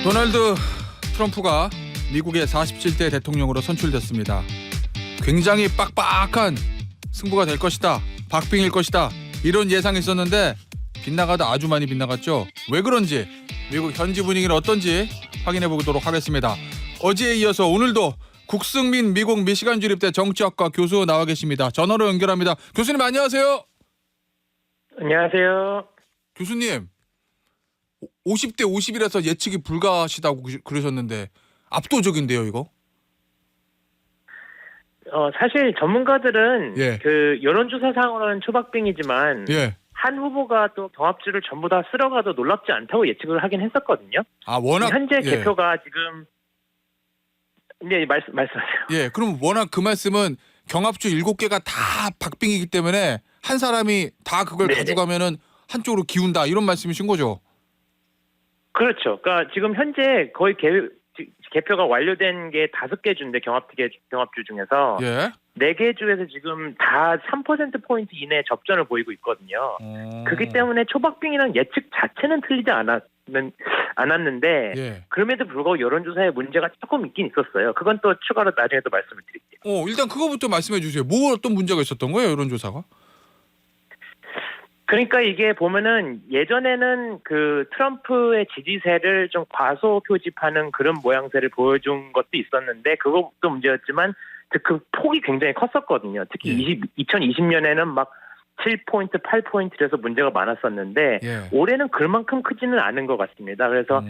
도널드 트럼프가 미국의 47대 대통령으로 선출됐습니다. 굉장히 빡빡한 승부가 될 것이다. 박빙일 것이다. 이런 예상이 있었는데 빗나가다 아주 많이 빗나갔죠. 왜 그런지 미국 현지 분위기는 어떤지 확인해 보도록 하겠습니다. 어제에 이어서 오늘도 국승민 미국 미시간 주립대 정치학과 교수 나와 계십니다. 전화로 연결합니다. 교수님 안녕하세요. 안녕하세요. 교수님 50대 50이라서 예측이 불가하시다고 그러셨는데 압도적인데요 이거? 사실 전문가들은 예. 그 여론조사상으로는 초박빙이지만 한 후보가 또 경합주를 전부 다 쓸어가도 놀랍지 않다고 예측을 하긴 했었거든요. 아 워낙 현재 개표가 지금 말씀하세요. 예, 그럼 워낙 그 말씀은 경합주 7개가 다 박빙이기 때문에 한 사람이 다 그걸 가져가면은 한쪽으로 기운다 이런 말씀이신 거죠? 그렇죠. 그러니까 지금 현재 거의 개표가 완료된 게 5개 주인데 경합주 중에서 4개 주에서 지금 다 3%포인트 이내 접전을 보이고 있거든요. 그렇기 때문에 초박빙이라는 예측 자체는 틀리지 않았는데 그럼에도 불구하고 여론조사에 문제가 조금 있긴 있었어요. 그건 또 추가로 나중에 또 말씀을 드릴게요. 일단 그거부터 말씀해 주세요. 뭐 어떤 문제가 있었던 거예요, 여론조사가? 그러니까 이게 보면은 예전에는 그 트럼프의 지지세를 좀 과소 표집하는 그런 모양새를 보여준 것도 있었는데 그것도 문제였지만 그 폭이 굉장히 컸었거든요. 특히 2020년에는 막 7포인트, 8포인트에서 문제가 많았었는데 올해는 그만큼 크지는 않은 것 같습니다. 그래서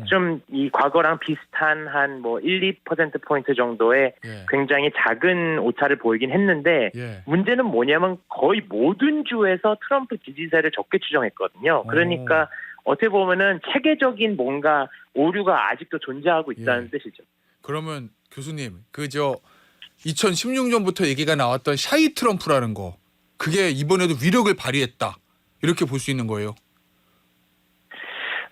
좀 이 과거랑 비슷한 한 뭐 1, 2%포인트 정도의 굉장히 작은 오차를 보이긴 했는데 문제는 뭐냐면 거의 모든 주에서 트럼프 지지세를 적게 추정했거든요. 그러니까 어떻게 보면은 체계적인 뭔가 오류가 아직도 존재하고 있다는 뜻이죠. 그러면 교수님, 2016년부터 얘기가 나왔던 샤이 트럼프라는 거 그게 이번에도 위력을 발휘했다. 이렇게 볼 수 있는 거예요.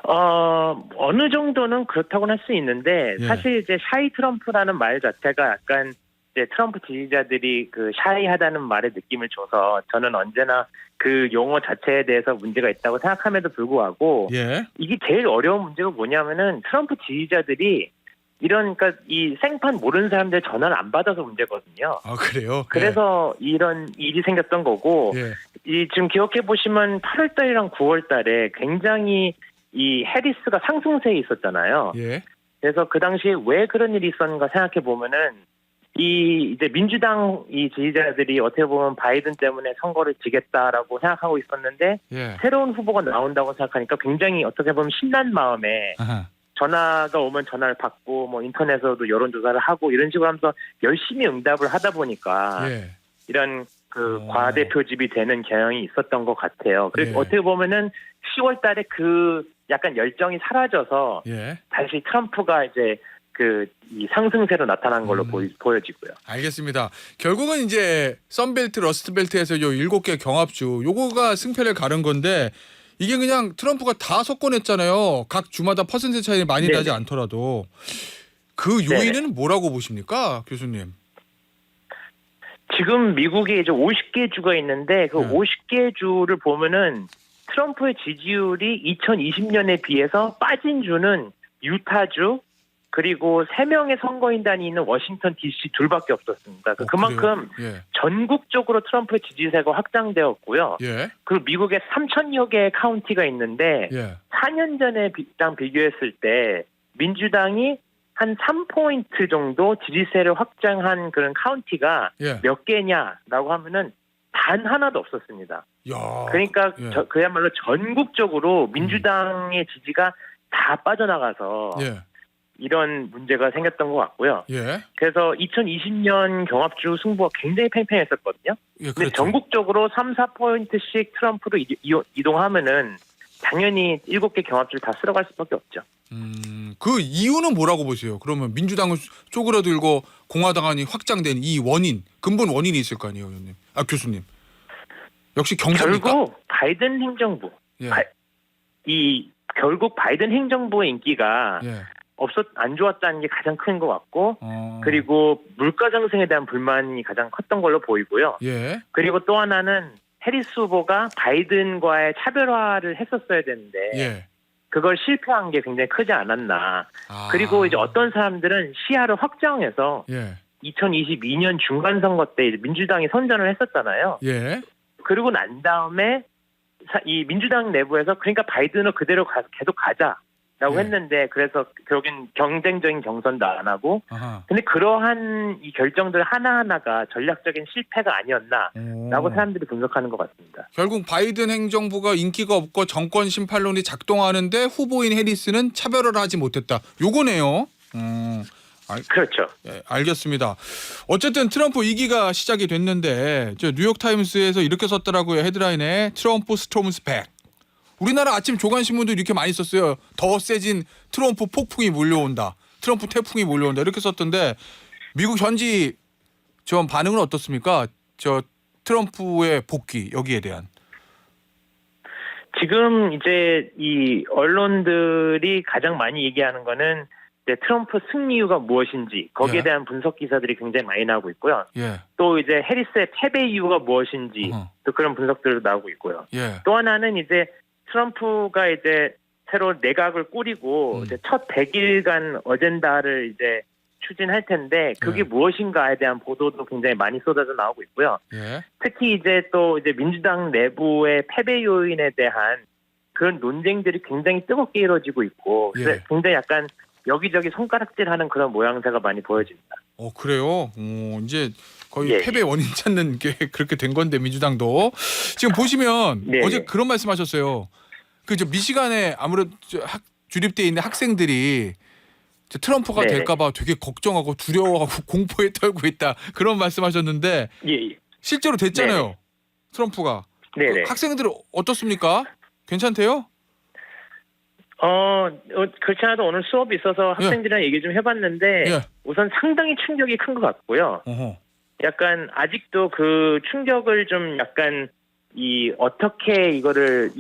어느 정도는 그렇다고는 할 수 있는데 사실 이제 샤이 트럼프라는 말 자체가 약간 이제 트럼프 지지자들이 그 샤이하다는 말의 느낌을 줘서 저는 언제나 그 용어 자체에 대해서 문제가 있다고 생각함에도 불구하고 이게 제일 어려운 문제가 뭐냐면은 트럼프 지지자들이 그러니까 이 생판 모르는 사람들 전화를 안 받아서 문제거든요. 아 그래요? 그래서 이런 일이 생겼던 거고 이 지금 기억해 보시면 8월달이랑 9월달에 굉장히 이 해리스가 상승세에 있었잖아요. 그래서 그 당시에 왜 그런 일이 있었는가 생각해 보면은 이 이제 민주당 이 지지자들이 어떻게 보면 바이든 때문에 선거를 지겠다라고 생각하고 있었는데 새로운 후보가 나온다고 생각하니까 굉장히 어떻게 보면 신난 마음에 전화가 오면 전화를 받고 뭐 인터넷에서도 여론조사를 하고 이런 식으로 하면서 열심히 응답을 하다 보니까 이런 그 과대 표집이 되는 경향이 있었던 것 같아요. 그래서 어떻게 보면은 10월 달에 그 약간 열정이 사라져서 다시 트럼프가 이제 이 상승세로 나타난 걸로 보여지고요. 알겠습니다. 결국은 이제 썬벨트, 러스트벨트에서 요 7개 경합주 요거가 승패를 가른 건데 이게 그냥 트럼프가 다 석권했잖아요. 각 주마다 퍼센트 차이 많이 나지 않더라도 그 요인은 뭐라고 보십니까, 교수님? 지금 미국에 이제 50개 주가 있는데 그 50개 주를 보면은 트럼프의 지지율이 2020년에 비해서 빠진 주는 유타주 그리고 3명의 선거인단이 있는 워싱턴 DC 둘밖에 없었습니다. 그만큼 전국적으로 트럼프의 지지세가 확장되었고요. 그리고 미국에 3,000여 개의 카운티가 있는데 4년 전에랑 비교했을 때 민주당이 한 3포인트 정도 지지세를 확장한 그런 카운티가 몇 개냐라고 하면은 단 하나도 없었습니다. 그러니까 그야말로 전국적으로 민주당의 지지가 다 빠져나가서 이런 문제가 생겼던 것 같고요. 그래서 2020년 경합주 승부가 굉장히 팽팽했었거든요. 근데 전국적으로 3, 4포인트씩 트럼프로 이동하면은 당연히 7개 경합주를 다 쓸어갈 수밖에 없죠. 그 이유는 뭐라고 보세요? 그러면 민주당을 쪼그라들고 공화당이 확장된 이 원인, 근본 원인이 있을 거 아니에요, 의원님? 교수님. 역시 경제입니까? 결국 바이든 행정부. 결국 바이든 행정부의 인기가 안 좋았다는 게 가장 큰 것 같고 그리고 물가 상승에 대한 불만이 가장 컸던 걸로 보이고요. 그리고 또 하나는 해리스 후보가 바이든과의 차별화를 했었어야 되는데 그걸 실패한 게 굉장히 크지 않았나. 아. 그리고 이제 어떤 사람들은 시야를 확장해서 예. 2022년 중간 선거 때 이제 민주당이 선전을 했었잖아요. 예. 그러고 난 다음에 이 민주당 내부에서 그러니까 바이든을 그대로 계속 가자라고 예. 했는데 그래서 결국엔 경쟁적인 경선도 안 하고 아하. 근데 그러한 이 결정들 하나하나가 전략적인 실패가 아니었나라고 사람들이 분석하는 것 같습니다. 결국 바이든 행정부가 인기가 없고 정권 심판론이 작동하는데 후보인 해리스는 차별화를 하지 못했다. 요거네요. 그렇죠. 예, 알겠습니다. 어쨌든 트럼프 2기가 시작이 됐는데 저 뉴욕타임스에서 이렇게 썼더라고요. 헤드라인에 트럼프 스톰스 백. 우리나라 아침 조간신문도 이렇게 많이 썼어요. 더 세진 트럼프 폭풍이 몰려온다. 트럼프 태풍이 몰려온다. 이렇게 썼던데 미국 현지 좀 반응은 어떻습니까? 저 트럼프의 복귀 여기에 대한. 지금 이제 이 언론들이 가장 많이 얘기하는 거는 이제 트럼프 승리 이유가 무엇인지 거기에 예. 대한 분석 기사들이 굉장히 많이 나오고 있고요. 예. 또 이제 해리스의 패배 이유가 무엇인지 또 그런 분석들도 나오고 있고요. 예. 또 하나는 이제 트럼프가 이제 새로 내각을 꾸리고 이제 첫 100일간 어젠다를 이제 추진할 텐데 그게 예. 무엇인가에 대한 보도도 굉장히 많이 쏟아져 나오고 있고요. 예. 특히 이제 또 이제 민주당 내부의 패배 요인에 대한 그런 논쟁들이 굉장히 뜨겁게 이루어지고 있고 그래서 예. 굉장히 약간 여기저기 손가락질하는 그런 모양새가 많이 보여집니다. 그래요. 이제 거의 예. 패배 원인 찾는 게 그렇게 된 건데 민주당도 지금 보시면 네. 어제 그런 말씀하셨어요. 그 저 미시간에 아무래도 주립돼 있는 학생들이 트럼프가 네. 될까봐 되게 걱정하고 두려워하고 공포에 떨고 있다 그런 말씀하셨는데 예. 실제로 됐잖아요. 네. 트럼프가. 네네. 학생들 어떻습니까? 괜찮대요? 그렇지 않아도 오늘 수업이 있어서 학생들이랑 얘기 좀 해봤는데 예. 우선 상당히 충격이 큰 것 같고요. 어허. 약간 아직도 그 충격을 좀 약간 어떻게 이거를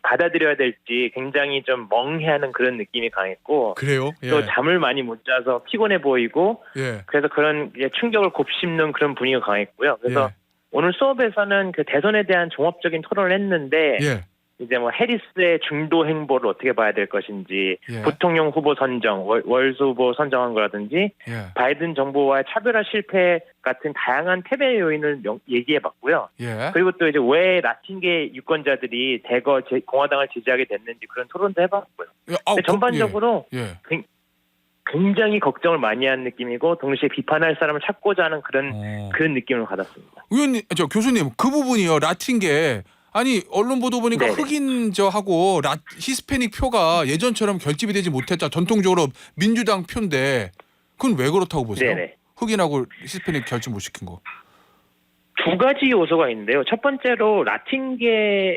받아들여야 될지 굉장히 좀 멍해하는 그런 느낌이 강했고 그래요? 예. 또 잠을 많이 못 자서 피곤해 보이고 예. 그래서 그런 이제 충격을 곱씹는 그런 분위기가 강했고요. 그래서 예. 오늘 수업에서는 그 대선에 대한 종합적인 토론을 했는데 예. 이제 뭐 해리스의 중도 행보를 어떻게 봐야 될 것인지 예. 부통령 후보 선정, 월수 후보 선정한 거라든지 예. 바이든 정부와의 차별화 실패 같은 다양한 패배 요인을 얘기해봤고요. 예. 그리고 또 이제 왜 라틴계 유권자들이 대거 공화당을 지지하게 됐는지 그런 토론도 해봤고요. 예. 근데 전반적으로 예. 굉장히 걱정을 많이 한 느낌이고 동시에 비판할 사람을 찾고자 하는 그런 느낌을 받았습니다. 의원님, 교수님 그 부분이요. 라틴계 아니 언론 보도 보니까 네네. 흑인 저하고 히스패닉 표가 예전처럼 결집이 되지 못했다. 전통적으로 민주당 표인데 그건 왜 그렇다고 보세요? 네네. 흑인하고 히스패닉 결집 못 시킨 거. 두 가지 요소가 있는데요. 첫 번째로 라틴계에서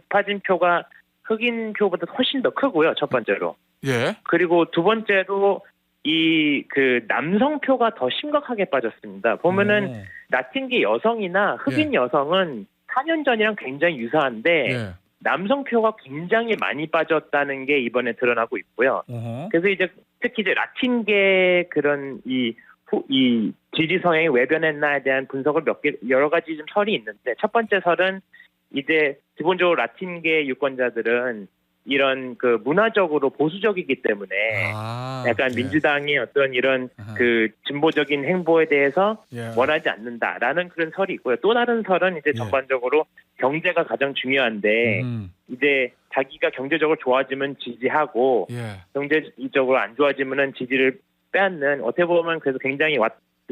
빠진 표가 흑인 표보다 훨씬 더 크고요. 첫 번째로. 예. 그리고 두 번째로 그 남성 표가 더 심각하게 빠졌습니다. 보면은 라틴계 여성이나 흑인 여성은 4년 전이랑 굉장히 유사한데 예. 남성 표가 굉장히 많이 빠졌다는 게 이번에 드러나고 있고요. 어허. 그래서 이제 특히 이제 라틴계 그런 이 지지 성향이 왜 변했나에 대한 분석을 여러 가지 좀 설이 있는데 첫 번째 설은 이제 기본적으로 라틴계 유권자들은 이런 그 문화적으로 보수적이기 때문에 약간 예. 민주당의 어떤 이런 아하. 그 진보적인 행보에 대해서 예. 원하지 않는다라는 그런 설이 있고요. 또 다른 설은 이제 예. 전반적으로 경제가 가장 중요한데 이제 자기가 경제적으로 좋아지면 지지하고 예. 경제적으로 안 좋아지면은 지지를 빼앗는 어떻게 보면 그래서 굉장히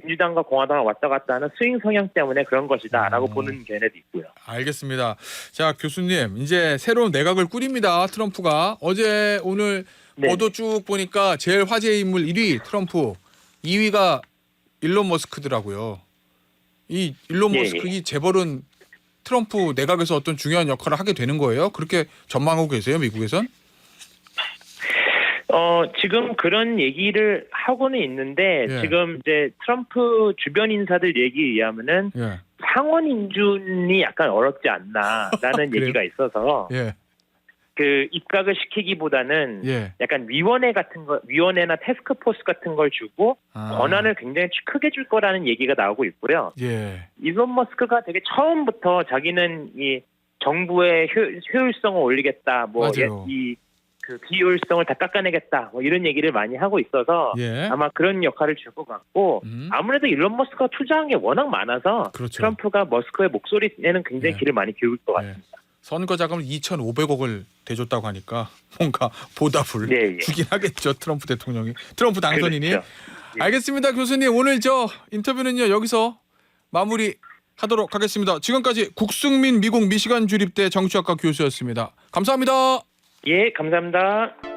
민주당과 공화당을 왔다 갔다 하는 스윙 성향 때문에 그런 것이다라고 보는 견해도 있고요. 알겠습니다. 자 교수님 이제 새로운 내각을 꾸립니다. 트럼프가 어제 오늘 네. 보도 쭉 보니까 제일 화제 인물 1위 트럼프 2위가 일론 머스크더라고요. 이 일론 예, 머스크 재벌은 트럼프 내각에서 어떤 중요한 역할을 하게 되는 거예요? 그렇게 전망하고 계세요 미국에선? 지금 그런 얘기를 하고는 있는데 예. 지금 이제 트럼프 주변 인사들 얘기에 의하면은 예. 상원 인준이 약간 어렵지 않나라는 그래요? 얘기가 있어서 예. 그 입각을 시키기보다는 예. 약간 위원회나 태스크포스 같은 걸 주고 권한을 굉장히 크게 줄 거라는 얘기가 나오고 있고요. 예. 일론 머스크가 되게 처음부터 자기는 이 정부의 효율성을 올리겠다, 뭐 맞아요. 그 비효율성을 다 깎아내겠다, 뭐 이런 얘기를 많이 하고 있어서 예. 아마 그런 역할을 줄 것 같고 아무래도 일론 머스크가 투자한 게 워낙 많아서 그렇죠. 트럼프가 머스크의 목소리에는 굉장히 예. 귀를 많이 기울일 것 예. 같습니다. 선거 자금을 2,500억을 대줬다고 하니까 뭔가 보답을 네, 예. 주긴 하겠죠. 트럼프 대통령이. 트럼프 당선인이. 그렇죠. 예. 알겠습니다. 교수님 오늘 저 인터뷰는요 여기서 마무리하도록 하겠습니다. 지금까지 국승민 미국 미시간 주립대 정치학과 교수였습니다. 감사합니다. 예, 감사합니다.